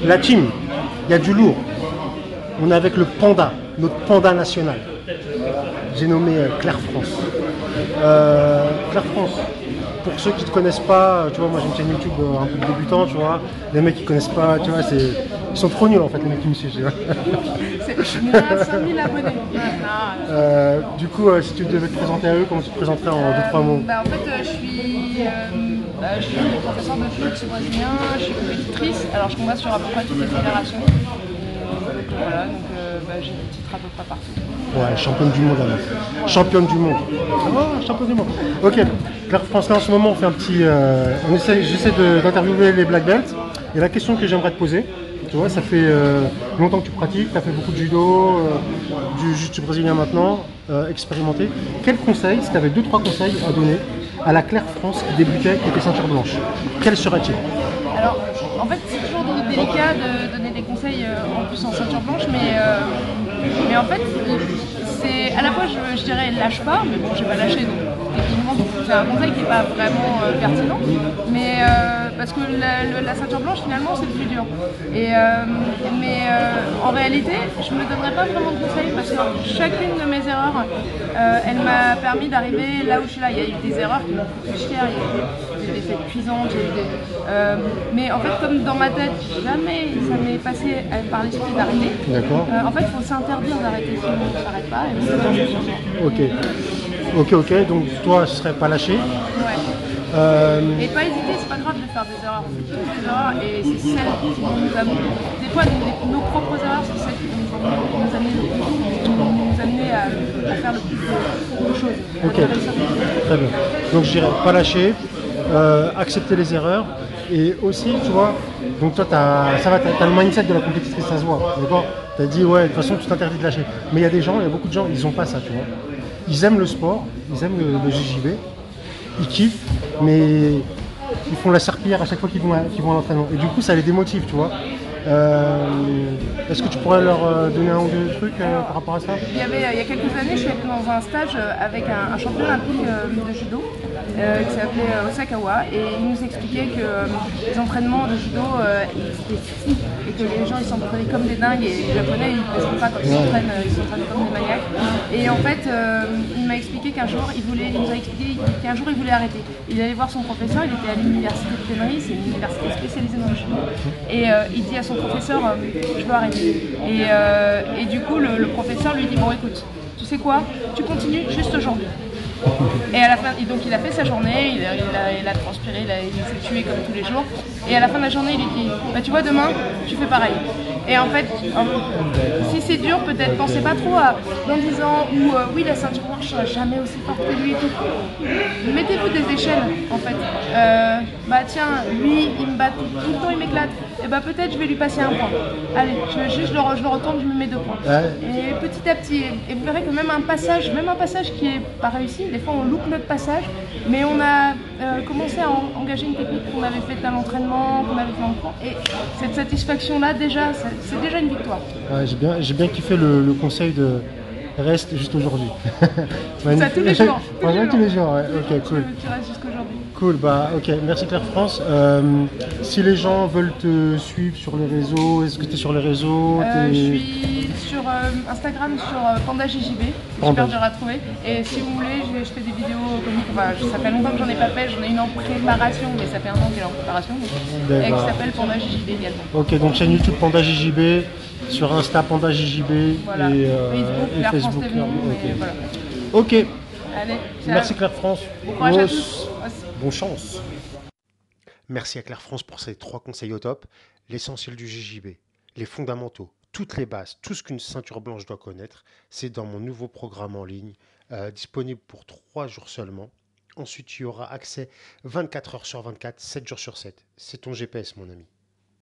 La team, il y a du lourd. On est avec le panda, notre panda national. J'ai nommé Claire France. Claire France, pour ceux qui ne te connaissent pas, tu vois, moi j'ai une chaîne YouTube un peu de débutant, tu vois. Les mecs qui ne connaissent pas, tu vois, ils sont trop nuls en fait, les mecs qui me suivent. Tu vois. Je suis à 5000 abonnés. Du coup, si tu devais te présenter à eux, comment tu te présenterais en 2-3 mots? En fait, je suis professeur de jiu-jitsu brésilien, je suis compétitrice. Alors, je combats sur à peu près toutes les fédérations. Voilà, donc j'ai des titres à peu près partout. Ouais, championne du monde alors. Championne du monde. Oh, championne du monde. Ok, Claire France, là en ce moment on fait un petit. J'essaie d'interviewer les black belts. Et la question que j'aimerais te poser, tu vois, ça fait longtemps que tu pratiques, tu as fait beaucoup de judo, du jiu-jitsu brésilien maintenant, expérimenté. Quel conseil, si tu avais 2-3 conseils à donner à la Claire France qui débutait, qui était ceinture blanche, quel serait-il? Alors, en fait, c'est toujours délicat de donner des conseils en plus en ceinture blanche, mais en fait, c'est à la fois, je dirais, lâche pas, mais bon, j'ai pas lâché, donc techniquement, c'est un conseil qui n'est pas vraiment pertinent, mais parce que la ceinture blanche, finalement, c'est le plus dur. En réalité, je ne me donnerais pas vraiment de conseils parce que chacune de mes erreurs, elle m'a permis d'arriver là où je suis là. Il y a eu des erreurs qui m'ont fait cher, il y a eu des défaites cuisantes, mais en fait, comme dans ma tête, jamais ça m'est passé par l'esprit d'arrêter. D'accord. En fait, il faut s'interdire d'arrêter, sinon on ne s'arrête pas. Ok, donc toi, ce serait pas lâché. Ouais. Et pas hésiter, c'est pas grave de faire des erreurs. On fait toutes des erreurs et c'est celles qui vont nous amener. Des fois, nos propres erreurs, c'est celles qui vont nous amener à faire le plus de choses. Ok, très bien. Donc je dirais pas lâcher, accepter les erreurs et aussi, tu vois, donc toi, t'as le mindset de la compétitrice, ça se voit, d'accord? Tu as dit, ouais, de toute façon, tu t'interdis de lâcher. Mais il y a des gens, il y a beaucoup de gens, ils n'ont pas ça, tu vois. Ils aiment le sport, ils aiment le JJB, ils kiffent, mais ils font la serpillière à chaque fois qu'ils vont à l'entraînement. Et du coup, ça les démotive, tu vois. Est-ce que tu pourrais leur donner un ou deux trucs par rapport à ça? Il y a quelques années, je suis allée dans un stage avec un champion olympique de judo qui s'appelait Osakawa et il nous expliquait que les entraînements de judo étaient fous et que les gens ils s'entraînaient comme des dingues et les japonais ils ne plaisent pas quand ils s'entraînent comme des maniaques. Et en fait, il m'a expliqué qu'un jour il nous a expliqué qu'un jour il voulait arrêter. Il allait voir son professeur, il était à l'université de Tenerife, c'est une université spécialisée dans le judo. Et il dit à son professeur, je veux arrêter. Et du coup, le professeur lui dit, bon écoute, tu sais quoi, tu continues juste aujourd'hui. Et à la fin, donc il a fait sa journée, il a transpiré, il s'est tué comme tous les jours. Et à la fin de la journée, il lui dit, bah, tu vois, demain, tu fais pareil. Et en fait, si c'est dur, peut-être pensez pas trop dans 10 ans où oui, la ceinture blanche sera jamais aussi forte que lui et tout. Mettez-vous des échelles, en fait. Bah tiens, lui, il me bat tout le temps, il m'éclate. Et bah peut-être je vais lui passer un point. Allez, je le retourne, je me mets 2 points. Ouais. Et petit à petit, et vous verrez que même un passage qui est pas réussi, des fois on loupe notre passage, mais on a commencé à engager une technique qu'on avait faite à l'entraînement, qu'on avait fait en cours. Et cette satisfaction-là, déjà, c'est déjà une victoire. Ouais, j'ai bien kiffé le conseil de reste juste aujourd'hui. Ça tous les jours. Tous les jours, ouais. Ok, cool. Tu restes jusqu'aujourd'hui. Cool, bah ok, merci Claire France. Si les gens veulent te suivre sur les réseaux, est-ce que tu es sur les réseaux? Je suis sur Instagram sur PandaJJB, super dur à trouver. Et si vous voulez, je fais des vidéos comiques. Enfin, ça fait longtemps que j'en ai pas fait, j'en ai une en préparation, mais ça fait un an qu'elle est en préparation. Et qui s'appelle PandaJJB également. Ok, donc chaîne YouTube PandaJJB, sur Insta PandaJJB voilà. et Facebook. Okay. Voilà. Ok, allez, merci Claire France. Bon courage à tous. Bonne chance. Merci à Claire France pour ces 3 conseils au top. L'essentiel du JJB, les fondamentaux, toutes les bases, tout ce qu'une ceinture blanche doit connaître, c'est dans mon nouveau programme en ligne, disponible pour 3 jours seulement. Ensuite, tu auras accès 24 heures sur 24, 7 jours sur 7. C'est ton GPS, mon ami.